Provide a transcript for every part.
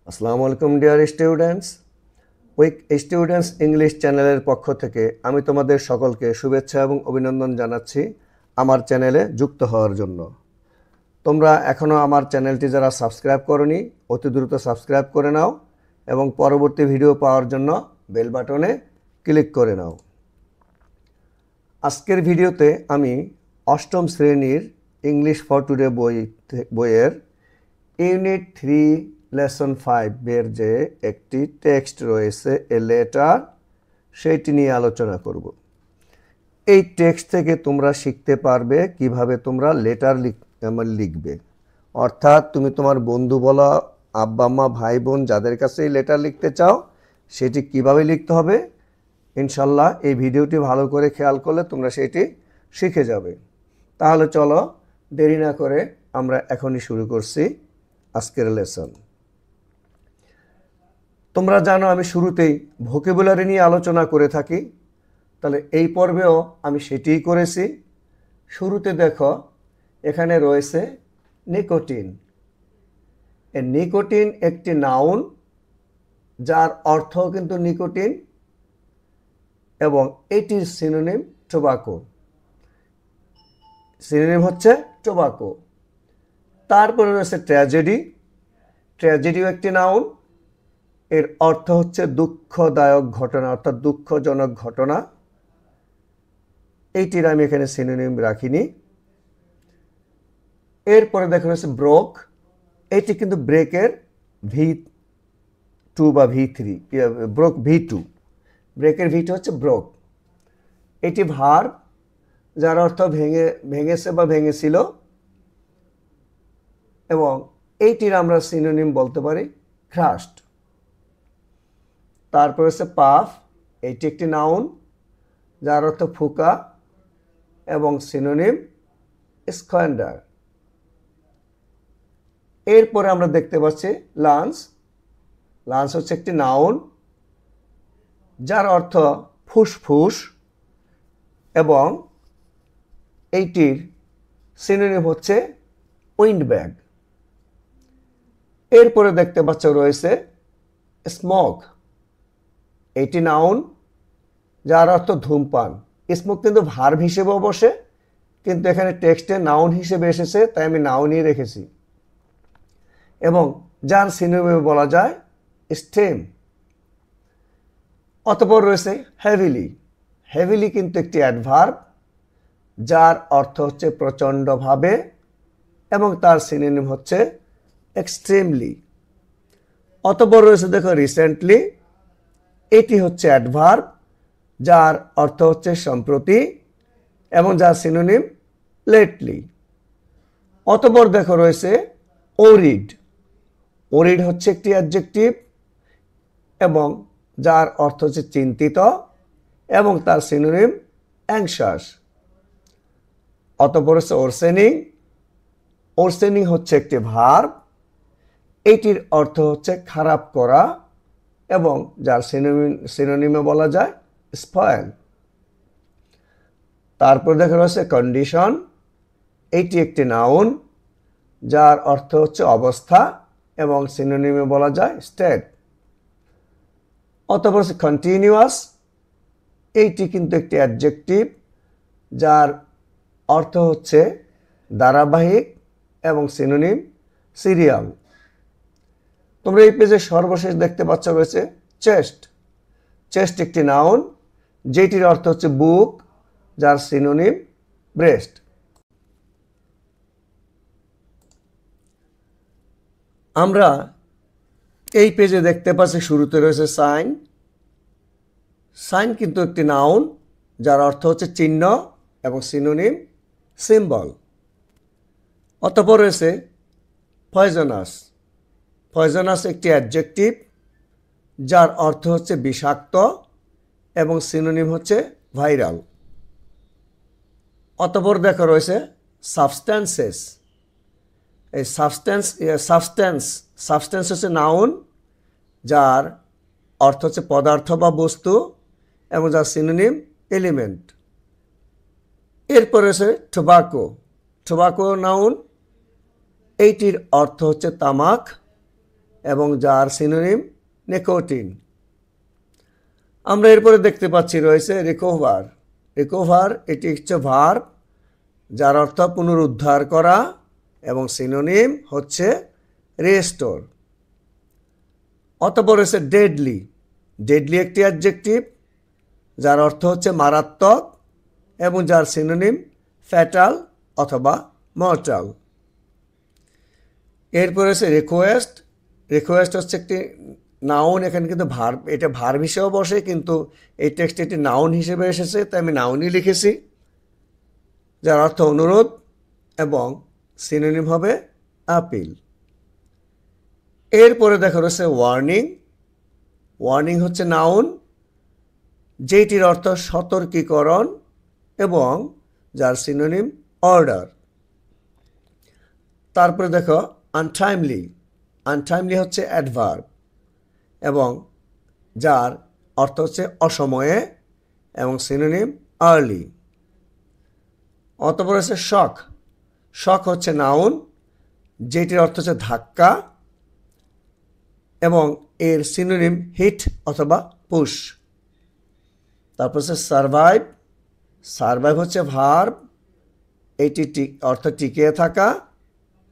আসসালামু আলাইকুম dear students. Week students English চ্যানেলের পক্ষ থেকে আমি তোমাদের সকলকে শুভেচ্ছা এবং অভিনন্দন জানাচ্ছি আমার চ্যানেলে যুক্ত হওয়ার জন্য। তোমরা এখনও আমার চ্যানেলটি যারা সাবস্ক্রাইব করোনি অতি দ্রুত সাবস্ক্রাইব করে নাও এবং পরবর্তী ভিডিও পাওয়ার জন্য বেল বাটনে ক্লিক করে নাও। আজকের ভিডিওতে আমি অষ্টম শ্রেণীর ইংলিশ ফর টুডে বইয়ের ইউনিট 3 লেসন 5 এর যে একটি টেক্সট রয়েছে এ লেটার, সেইটি নিয়ে আলোচনা করব। এই টেক্সট থেকে তোমরা শিখতে পারবে কিভাবে তোমরা লেটার লিখবে, অর্থাৎ তুমি তোমার বন্ধু বলো, আব্বা আম্মা ভাই বোন যাদের কাছেই লেটার লিখতে চাও সেটি কিভাবে লিখতে হবে ইনশাল্লাহ এই ভিডিওটি ভালো করে খেয়াল করলে তোমরা সেটি শিখে যাবে। তাহলে চলো দেরি না করে আমরা এখনই শুরু করছি আজকের লেসন। তোমরা জানো আমি শুরুতেই ভোকাবুলারি নিয়ে আলোচনা করে থাকি, তাহলে এই পর্বেও আমি সেটিই করেছি। শুরুতে দেখো এখানে রয়েছে নিকোটিন। এই নিকোটিন একটি নাউন যার অর্থ কিন্তু নিকোটিন এবং এটির সিনোনিম টোবাকো। সিনোনিম হচ্ছে টোবাকো। তারপরে রয়েছে ট্র্যাজেডি। ট্র্যাজেডিও একটি নাউন, এর অর্থ হচ্ছে দুঃখদায়ক ঘটনা অর্থাৎ দুঃখজনক ঘটনা। এইটির আমি এখানে সিনোনিম রাখিনি। এরপরে দেখা যাচ্ছে ব্রোক। এটি কিন্তু ব্রেকের V2 বা V3, ব্রোক V2, ব্রেকের V2 হচ্ছে ব্রোক। এটি ভার্ব যার অর্থ ভেঙেছে বা ভেঙেছিল এবং এইটির আমরা সিনোনিম বলতে পারি ক্রাশড। তারপর হচ্ছে পাফ। এটি একটি নাউন যার অর্থ ফুকা এবং সিনোনিম স্কোয়ান্ডার। এরপরে আমরা দেখতে পাচ্ছি লাঞ্চ। লাঞ্চ হচ্ছে একটি নাউন যার অর্থ ফুসফুস এবং এইটির সিনোনিম হচ্ছে উইন্ড ব্যাগ। এরপরে দেখতে পাচ্ছ রয়েছে স্মোক। এটি নাউন যার অর্থ ধূমপান। স্মোক কিন্তু ভার্ব হিসেবেও বসে, কিন্তু এখানে টেক্সটে নাউন হিসেবে এসেছে তাই আমি নাউনই রেখেছি এবং যার সিনোনিম বলা যায় স্টেম। অতঃপর রয়েছে হেভিলি। হেভিলি কিন্তু একটি অ্যাডভার্ব যার অর্থ হচ্ছে প্রচণ্ডভাবে এবং তার সিনোনিম হচ্ছে এক্সট্রিমলি। অতঃপর রয়েছে দেখো রিসেন্টলি। এটি হচ্ছে অ্যাডভার্ব যার অর্থ হচ্ছে সম্প্রতি এবং যার সিনোনিম লেটলি। অতঃপর দেখো রয়েছে ওরিড। ওরিড হচ্ছে একটি অ্যাডজেক্টিভ এবং যার অর্থ হচ্ছে চিন্তিত এবং তার সিনোনিম অ্যাংশাস। অতঃপর হচ্ছে ওরসেনিং। ওরসেনিং হচ্ছে একটি ভার্ব, এটির অর্থ হচ্ছে খারাপ করা এবং যার সিনোনিমে বলা যায় স্পয়েল। তারপর দেখা রয়েছে কন্ডিশন। এটি একটি নাউন যার অর্থ হচ্ছে অবস্থা এবং সিনোনিমে বলা যায় স্টেট। অতঃপর হচ্ছে কন্টিনিউয়াস। এইটি কিন্তু একটি অ্যাডজেক্টিভ যার অর্থ হচ্ছে ধারাবাহিক এবং সিনোনিম সিরিয়াল। তোমরা এই পেজে সর্বশেষ দেখতে পাচ্ছ রয়েছে চেস্ট। চেস্ট একটি নাউন যেটির অর্থ হচ্ছে বুক, যার সিনোনিম ব্রেস্ট। আমরা এই পেজে দেখতে পাচ্ছি শুরুতে রয়েছে সাইন। সাইন কিন্তু একটি নাউন যার অর্থ হচ্ছে চিহ্ন এবং সিনোনিম সিম্বল। অতঃপর রয়েছে পয়জনাস। পয়জনাস একটি অ্যাডজেক্টিভ যার অর্থ হচ্ছে বিষাক্ত এবং সিনোনিম হচ্ছে ভাইরাল। অতঃপর দেখা রয়েছে সাবস্ট্যান্সেস। এই সাবস্ট্যান্স হচ্ছে নাউন যার অর্থ হচ্ছে পদার্থ বা বস্তু এবং যার সিনোনিম এলিমেন্ট। এরপর রয়েছে টোবাকো। টোবাকো নাউন, এইটির অর্থ হচ্ছে তামাক এবং যার সিনোনিম নিকোটিন। আমরা এরপরে দেখতে পাচ্ছি রয়েছে রিকভার। রিকভার এটি হচ্ছে ভার্ব যার অর্থ পুনরুদ্ধার করা এবং সিনোনিম হচ্ছে রেস্টোর। অতঃপর রয়েছে ডেডলি। ডেডলি একটি অ্যাডজেক্টিভ যার অর্থ হচ্ছে মারাত্মক এবং যার সিনোনিম ফ্যাটাল অথবা মর্টাল। এরপর রয়েছে রিকোয়েস্ট। রিকোয়েস্ট হচ্ছে একটি নাউন, এখানে কিন্তু ভার্ব, এটা ভার্ব হিসেবে বসে কিন্তু এই টেক্সটে এটি নাউন হিসেবে এসেছে তাই আমি নাউনই লিখেছি, যার অর্থ অনুরোধ এবং সিনোনিম হবে আপিল। এরপরে দেখা রয়েছে ওয়ার্নিং। ওয়ার্নিং হচ্ছে নাউন যেটির অর্থ সতর্কীকরণ এবং যার সিনোনিম অর্ডার। তারপরে দেখো আনটাইমলি। আনটাইমলি হচ্ছে অ্যাডভার্ব এবং যার অর্থ হচ্ছে অসময়ে এবং সিনোনিম আর্লি। অতঃপর হচ্ছে শক। শক হচ্ছে নাউন যেটির অর্থ হচ্ছে ধাক্কা এবং এর সিনোনিম হিট অথবা পুশ। তারপর হচ্ছে সারভাইভ। সারভাইভ হচ্ছে ভার্ব, এটি অর্থ টিকিয়ে থাকা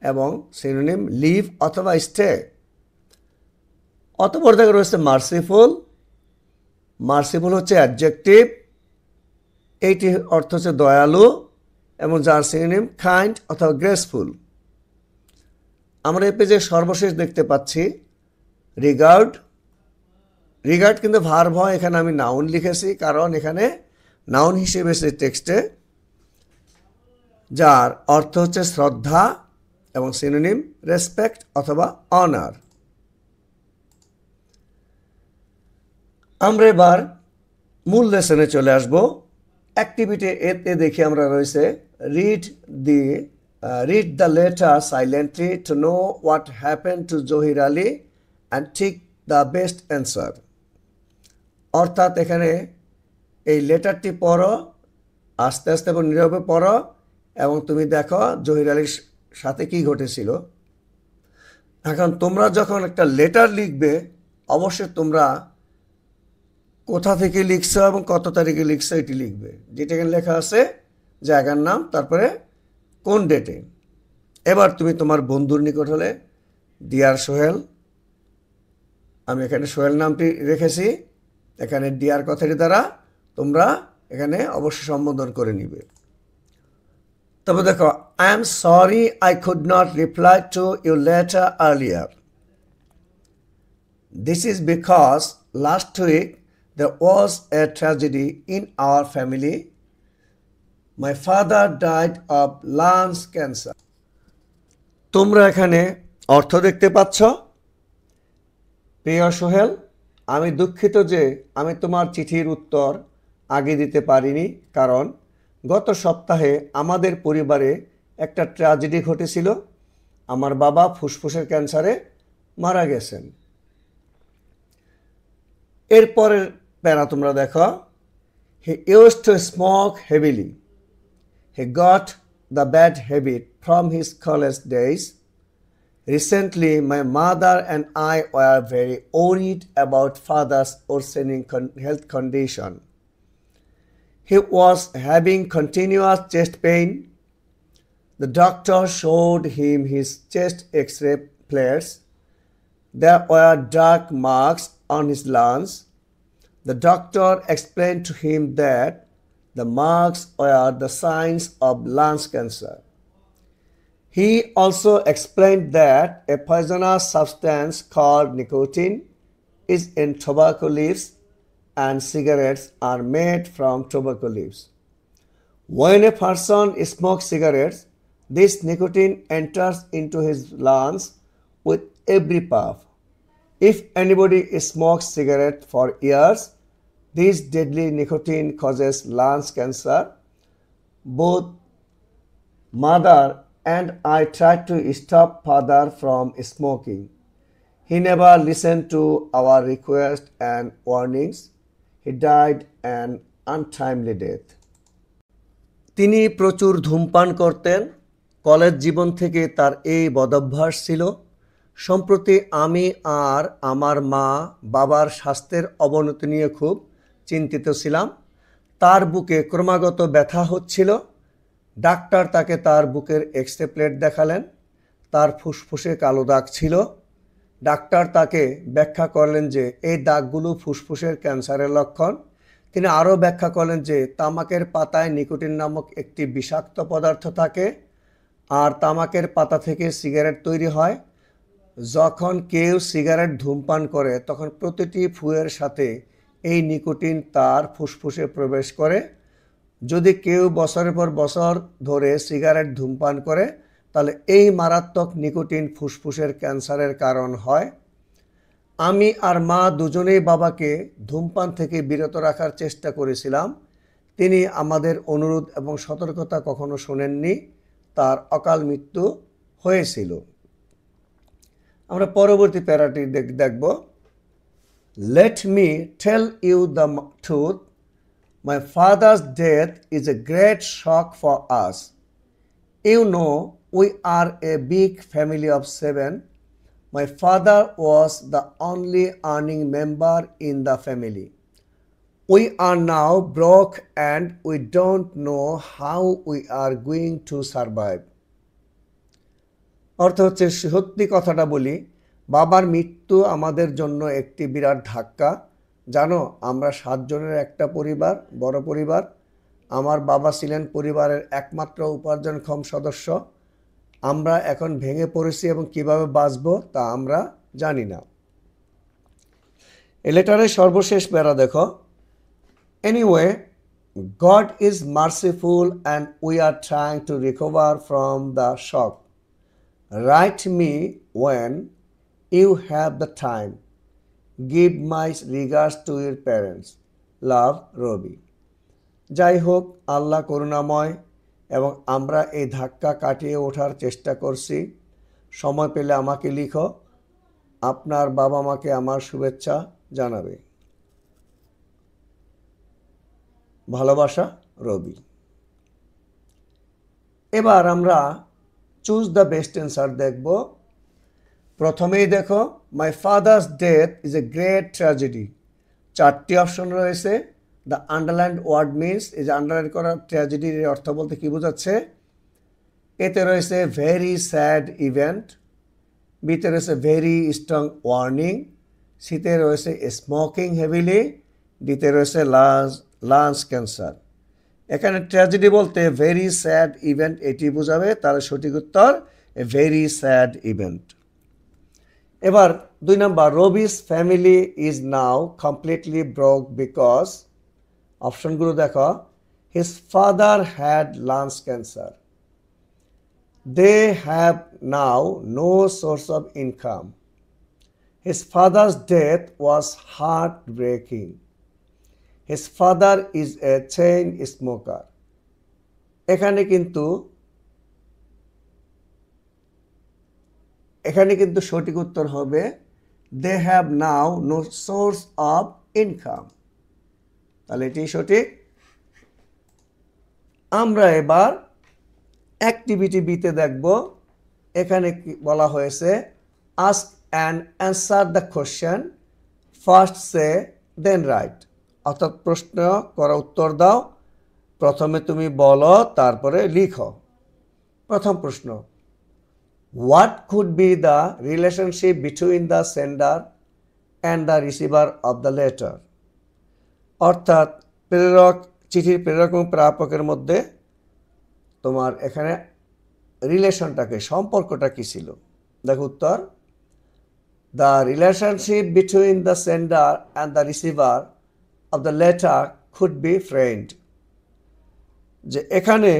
এবং সিনোনিম লিভ অথবা স্টে। অতঃপর দেখা রয়েছে মার্সিফুল। মার্সিফুল হচ্ছে অ্যাডজেক্টিভ, এইটি অর্থ হচ্ছে দয়ালু এবং যার সিনোনিম কাইন্ড অথবা গ্রেসফুল। আমরা এই পেজে সর্বশেষ দেখতে পাচ্ছি রিগার্ড। রিগার্ড কিন্তু ভার্ব হয়, এখানে আমি নাউন লিখেছি কারণ এখানে নাউন হিসেবে এসেছে টেক্সটে, যার অর্থ হচ্ছে শ্রদ্ধা এবং সিনোনিম রেসপেক্ট অথবা অনার। আমরা এবার মূল লেসনে চলে আসব। অ্যাক্টিভিটি এতে দেখি আমরা রয়েছে read the letter silently to know what happen to Zahir Ali and ঠিক দ্য বেস্ট অ্যান্সার। অর্থাৎ এখানে এই লেটারটি পড়ো আস্তে আস্তে এবং নীরবে পড়ো এবং তুমি দেখো জহির আলীর সাথে কি ঘটেছিল। এখন তোমরা যখন একটা লেটার লিখবে অবশ্যই তোমরা কোথা থেকে লিখছো এবং কত তারিখে লিখছো এটি লিখবে, যেটা এখানে লেখা আছে জায়গার নাম তারপরে কোন ডেটে। এবার তুমি তোমার বন্ধুর নিকট হলে ডিয়ার সোহেল, আমি এখানে সোহেল নামটি রেখেছি, এখানে ডিয়ার কথাটি দ্বারা তোমরা এখানে অবশ্যই সম্বোধন করে নিবে। তবে দেখো I am sorry I could not reply to your letter earlier. This is because last week there was a tragedy in our family. My father died of lung cancer. তোমরা এখানে অর্থ দেখতে পাচ্ছ। প্রিয় সোহেল, আমি দুঃখিত যে আমি তোমার চিঠির উত্তর আগে দিতে পারিনি কারণ গত সপ্তাহে আমাদের পরিবারে একটা ট্র্যাজেডি ঘটেছিল। আমার বাবা ফুসফুসের ক্যান্সারে মারা গেছেন। এরপরের প্যারা তোমরা দেখো, he used to smoke heavily. He got the bad habit from his college days. Recently, my mother and I were very worried about father's worsening health condition. He was having continuous chest pain. The doctor showed him his chest x-ray plates. There were dark marks on his lungs. The doctor explained to him that the marks were the signs of lung cancer. He also explained that a poisonous substance called nicotine is in tobacco leaves and cigarettes are made from tobacco leaves. When a person smokes cigarettes, this nicotine enters into his lungs with every puff. If anybody smokes cigarette for years, this deadly nicotine causes lung cancer. Both mother and I tried to stop father from smoking. He never listened to our requests and warnings. He died an untimely death. তিনি প্রচুর ধূমপান করতেন। College জীবন থেকে তার এই বদভ্যাস ছিল। সম্প্রতি আমি আর আমার মা বাবার স্বাস্থ্যের অবনতি নিয়ে খুব চিন্তিত ছিলাম। তার বুকে ক্রমাগত ব্যথা হচ্ছিল। ডাক্তার তাকে তার বুকের এক্স-রে প্লেট দেখালেন। তার ফুসফুসে কালো দাগ ছিল। ডাক্তার তাকে ব্যাখ্যা করলেন যে এই দাগগুলো ফুসফুসের ক্যান্সারের লক্ষণ। তিনি আরও ব্যাখ্যা করলেন যে তামাকের পাতায় নিকোটিন নামক একটি বিষাক্ত পদার্থ থাকে, আর তামাকের পাতা থেকে সিগারেট তৈরি হয়। যখন কেউ সিগারেট ধূমপান করে তখন প্রতিটি ফুয়ের সাথে এই নিকোটিন তার ফুসফুসে প্রবেশ করে। যদি কেউ বছরের পর বছর ধরে সিগারেট ধূমপান করে তাহলে এই মারাত্মক নিকোটিন ফুসফুসের ক্যান্সারের কারণ হয়। আমি আর মা দুজনেই বাবাকে ধূমপান থেকে বিরত রাখার চেষ্টা করেছিলাম। তিনি আমাদের অনুরোধ এবং সতর্কতা কখনো শোনেননি। তার অকাল মৃত্যু হয়েছিল। আমরা পরবর্তী প্যারাটি দেখব। Let me tell you the truth, my father's death is a great shock for us. You know we are a big family of 7. My father was the only earning member in the family. We are now broke and we don't know how we are going to survive. অর্থ হচ্ছে, সত্যি কথাটা বলি, বাবার মৃত্যু আমাদের জন্য একটি বিরাট ধাক্কা। জানো, আমরা 7 জনের একটা পরিবার, বড় পরিবার। আমার বাবা ছিলেন পরিবারের একমাত্র উপার্জনক্ষম সদস্য। আমরা এখন ভেঙে পড়েছি এবং কিভাবে বাঁচব তা আমরা জানি না। এই লেটারের সর্বশেষ প্যারা দেখো। Anyway, God is merciful and we are trying to recover from the shock. Write me when you have the time. Give my regards to your parents. Love, Robi. যাই হোক, আল্লাহ করুণাময় এবং আমরা এই ধাক্কা কাটিয়ে ওঠার চেষ্টা করছি। সময় পেলে আমাকে লিখো। আপনার বাবা মাকে আমার শুভেচ্ছা জানাবে। ভালোবাসা, রবি। এবার আমরা চুজ দ্য বেস্ট অ্যান্সার দেখব। প্রথমেই দেখো, মাই father's death is a great tragedy. 4টি অপশন রয়েছে। দ্য আন্ডারলাইন্ড ওয়ার্ড মিনস, এই যে আন্ডারলাইন করা ট্র্যাজেডির অর্থ বলতে কী বোঝাচ্ছে? এতে রয়েছে ভেরি স্যাড ইভেন্ট, বিতে রয়েছে ভেরি স্ট্রং ওয়ার্নিং, সিতে রয়েছে স্মোকিং হেভিলি, ডিতে রয়েছে লাংস ক্যান্সার। এখানে ট্র্যাজেডি বলতে ভেরি স্যাড ইভেন্ট এটি বোঝাবে, তার সঠিক উত্তর এ ভেরি স্যাড ইভেন্ট। এবার 2 নম্বর, Robi's family is now completely broke because, অপশনগুলো দেখো, his father had lungs cancer, they have now no source of income, his father's death was heartbreaking, his father is a chain smoker. এখানে কিন্তু সঠিক উত্তর হবে they have now no source of income। তাহলে এটি সঠিক। আমরা এবার অ্যাক্টিভিটি বিতে দেখব। এখানে বলা হয়েছে ask and answer the question, first say then right. অর্থাৎ প্রশ্ন করা উত্তর দাও, প্রথমে তুমি বলো তারপরে লিখো। প্রথম প্রশ্ন, what could be the relationship between the sender and the receiver of the letter. অর্থাৎ চিঠির প্রেরক এবং প্রাপকের মধ্যে তোমার এখানে রিলেশনটাকে, সম্পর্কটা কী ছিল? দেখো উত্তর, the relationship between the sender and the receiver of the letter could be friend. যে এখানে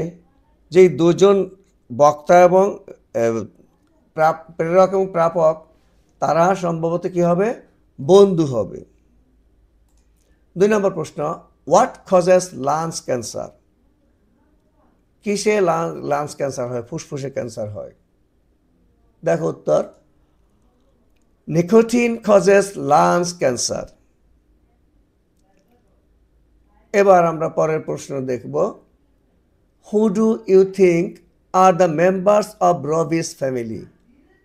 যেই দুজন বক্তা এবং প্রেরক এবং প্রাপক, তারা সম্ভবত কী হবে? বন্ধু হবে। 2 নম্বর প্রশ্ন, হোয়াট কজেস লাংস ক্যান্সার। কিসে লাংস ক্যান্সার হয়? ফুসফুসে ক্যান্সার হয়। দেখো উত্তর, নিকোটিন কজেস লাংস ক্যান্সার। এবার আমরা পরের প্রশ্ন দেখব। Who do you think are the members of Rabi's family?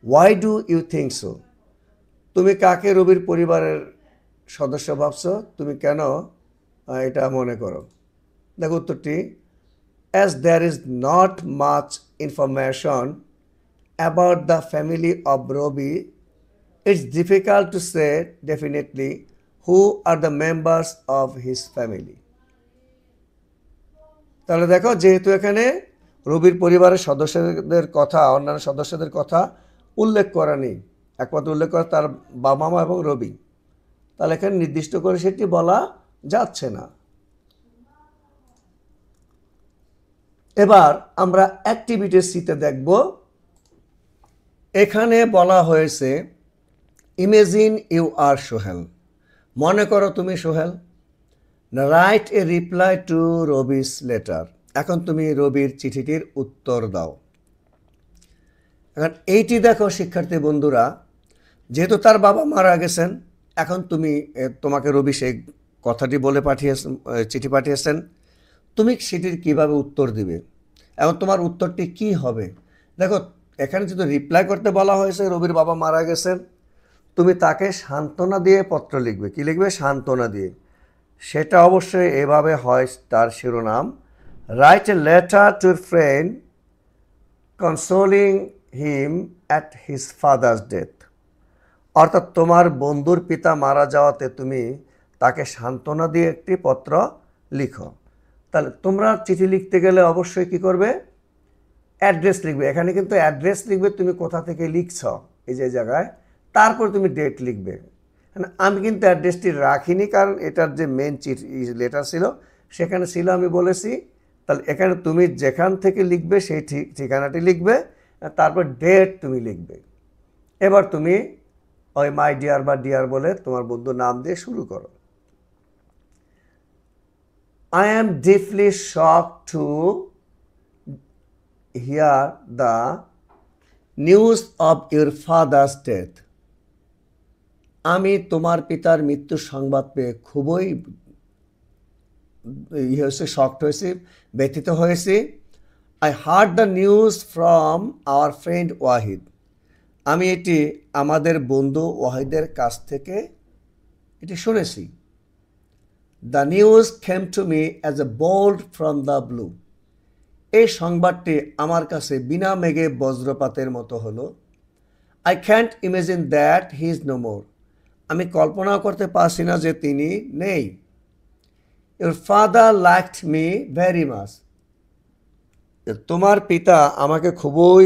Why do you think so? তুমি কাকে রবির পরিবারের সদস্য ভাবছো? তুমি কেন এটা মনে করো? দেখো উত্তরটি, as there is not much information about the family of Rabi, it's difficult to say definitely who are the members of his family. তাহলে দেখো, যেহেতু এখানে রবির পরিবারের সদস্যদের কথা, অন্যান্য সদস্যদের কথা উল্লেখ করা নেই, একমাত্র উল্লেখ করা তার বাবা মা এবং রবি, তাহলে এখানে নির্দিষ্ট করে সেটি বলা যাচ্ছে না। এবার আমরা অ্যাক্টিভিটি সিতে দেখব। এখানে বলা হয়েছে ইমেজিন ইউ আর সোহেল, মনে করো তুমি Sohel. Write a reply to Rubik's letter, এখন তুমি রবির চিঠিটির উত্তর দাও। এখন এইটি দেখো শিক্ষার্থী বন্ধুরা, যেহেতু তার বাবা মারা গেছেন, এখন তোমাকে রবি সেই কথাটি বলে চিঠি পাঠিয়েছেন, তুমি সেটির কিভাবে উত্তর দিবে এবং তোমার উত্তরটি কি হবে? দেখো, এখানে যদি রিপ্লাই করতে বলা হয়েছে রবির বাবা মারা গেছেন, তুমি তাকে সান্ত্বনা দিয়ে পত্র লিখবে। কি লিখবে? সান্ত্বনা দিয়ে। সেটা অবশ্যই এভাবে হয়, তার শিরোনাম, write a letter to friend consoling him at his father's death. অর্থাৎ তোমার বন্ধুর পিতা মারা যাওয়াতে তুমি তাকে সান্ত্বনা দিয়ে একটি পত্র লিখো। তাহলে তোমরা চিঠি লিখতে গেলে অবশ্যই কি করবে? অ্যাড্রেস লিখবে। এখানে কিন্তু অ্যাড্রেস লিখবে তুমি কোথা থেকে লিখছ, এই যে জায়গায়, তারপর তুমি ডেট লিখবে। আমি কিন্তু অ্যাড্রেসটি রাখিনি, কারণ এটার যে মেন লেটার ছিল সেখানে ছিল, আমি বলেছি। তাহলে এখানে তুমি যেখান থেকে লিখবে সেই ঠিকানাটি লিখবে, তারপর ডেট তুমি লিখবে। এবার তুমি ওই মাই ডিয়ার বা ডিয়ার বলে তোমার বন্ধুর নাম দিয়ে শুরু করো। I am deeply shocked to hear the news of your father's death. আমি তোমার পিতার মৃত্যুর সংবাদ পেয়ে খুবই শকড হয়েছি, ব্যথিত হয়েছি। I heard the news from our friend Wahid. আমি এটি আমাদের বন্ধু ওয়াহিদের কাছ থেকে এটি শুনেছি। The news came to me as a bolt from the blue. এই সংবাদটি আমার কাছে বিনা মেঘে বজ্রপাতের মতো হলো। I can't imagine that he is no more. আমি কল্পনাও করতে পারছি না যে তিনি নেই। Your father liked me very much. তোমার পিতা আমাকে খুবই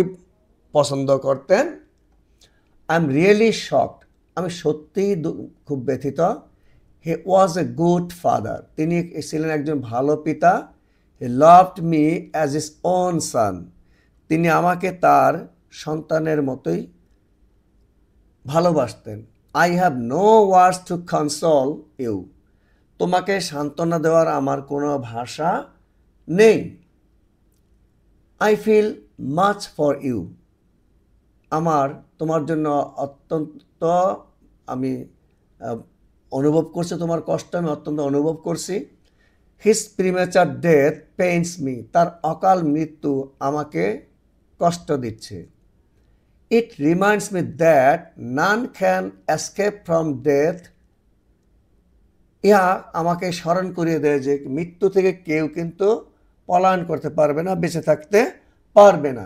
পছন্দ করতেন। I am really shocked. আমি সত্যিই খুব ব্যথিত। He was a good father. তিনি ছিলেন একজন ভালো পিতা। He loved me as his own son. তিনি আমাকে তার সন্তানের মতোই ভালোবাসতেন। I have no words to console you. তোমাকে সান্ত্বনা দেওয়ার আমার কোনো ভাষা নেই। I feel much for you. আমার তোমার জন্য অত্যন্ত আমি অনুভব করছি, তোমার কষ্ট আমি অত্যন্ত অনুভব করছি। His premature death pains me. তার অকাল মৃত্যু আমাকে কষ্ট দিচ্ছে। It reminds me that none can escape from death. ইহা আমাকে স্মরণ করিয়ে দেয় যে মৃত্যু থেকে কেউ কিন্তু পলায়ন করতে পারবে না, বেঁচে থাকতে পারবে না।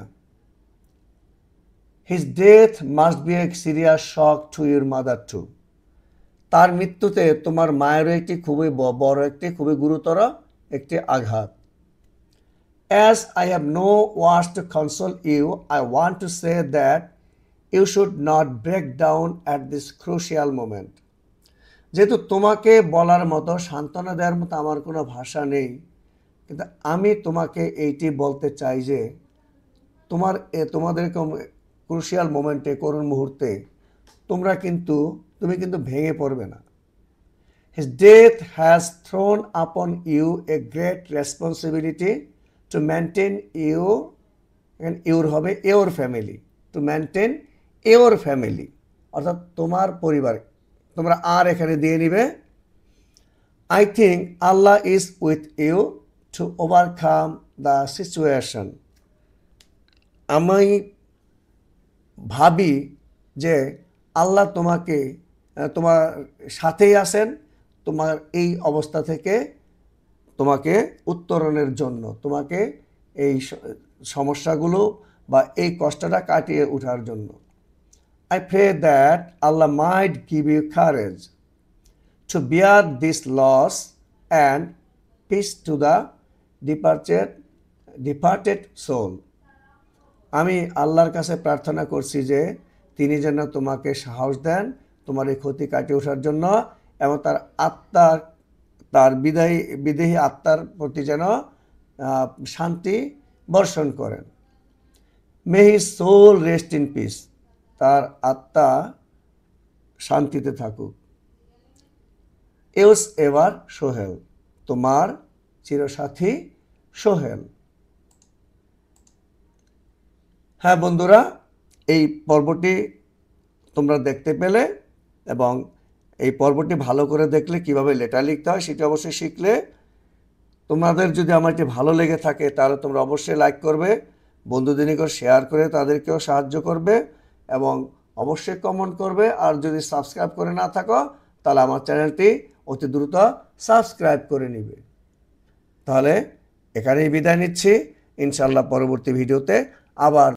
His death must be a serious shock to your mother too. তার মৃত্যুতে তোমার মায়েরও একটি খুবই গুরুতর একটি আঘাত। As I have no words to console you, I want to say that you should not break down at this crucial moment. যেহেতু তোমাকে বলার মতো, সান্ত্বনা দেওয়ার মতো আমার কোনো ভাষা নেই, কিন্তু আমি তোমাকে এইটি বলতে চাই যে তোমাদের ক্রুশিয়াল মোমেন্টে, করুণ মুহূর্তে তুমি কিন্তু ভেঙে পড়বে না। His death has thrown upon you a great responsibility to maintain your family, to maintain your family, অর্থাৎ তোমার পরিবার। তোমরা আর এখানে দিয়ে নিবে। I think Allah is with you to overcome the situation. আমি ভাবি যে আল্লাহ তোমার সাথেই আছেন, তোমার এই অবস্থা থেকে তোমাকে উত্তরণের জন্য, তোমাকে এই সমস্যাগুলো বা এই কষ্টটা কাটিয়ে ওঠার জন্য। I pray that Allah might give you courage to bear this loss and peace to the departed soul. আমি আল্লাহর কাছে প্রার্থনা করছি যে তিনি যেন তোমাকে সাহস দেন তোমার এই ক্ষতি কাটিয়ে ওঠার জন্য, এবং তার বিদেহী আত্মার প্রতি যেন শান্তি বর্ষণ করেন। May his soul rest in peace, তার আত্মা শান্তিতে থাকুক। ইউস এভার সোহেল, তোমার চিরসাথী সোহেল। হ্যাঁ বন্ধুরা, এই পর্বটি তোমরা দেখতে পেলে, এবং এই পর্বটি ভালো করে দেখলে কিভাবে লেটার লিখতে হয় সেটি অবশ্যই শিখলে। তোমাদের যদি আমার এটি ভালো লেগে থাকে তাহলে তোমরা অবশ্যই লাইক করবে, বন্ধুদের নিকট শেয়ার করে তাদেরকেও সাহায্য করবে, এবং অবশ্যই কমেন্ট করবে। আর যদি সাবস্ক্রাইব করে না থাকো তাহলে আমার চ্যানেলটি অতি দ্রুত সাবস্ক্রাইব করে নিবে। তাহলে এখানেই বিদায় নিচ্ছি, ইনশাআল্লাহ পরবর্তী ভিডিওতে আবার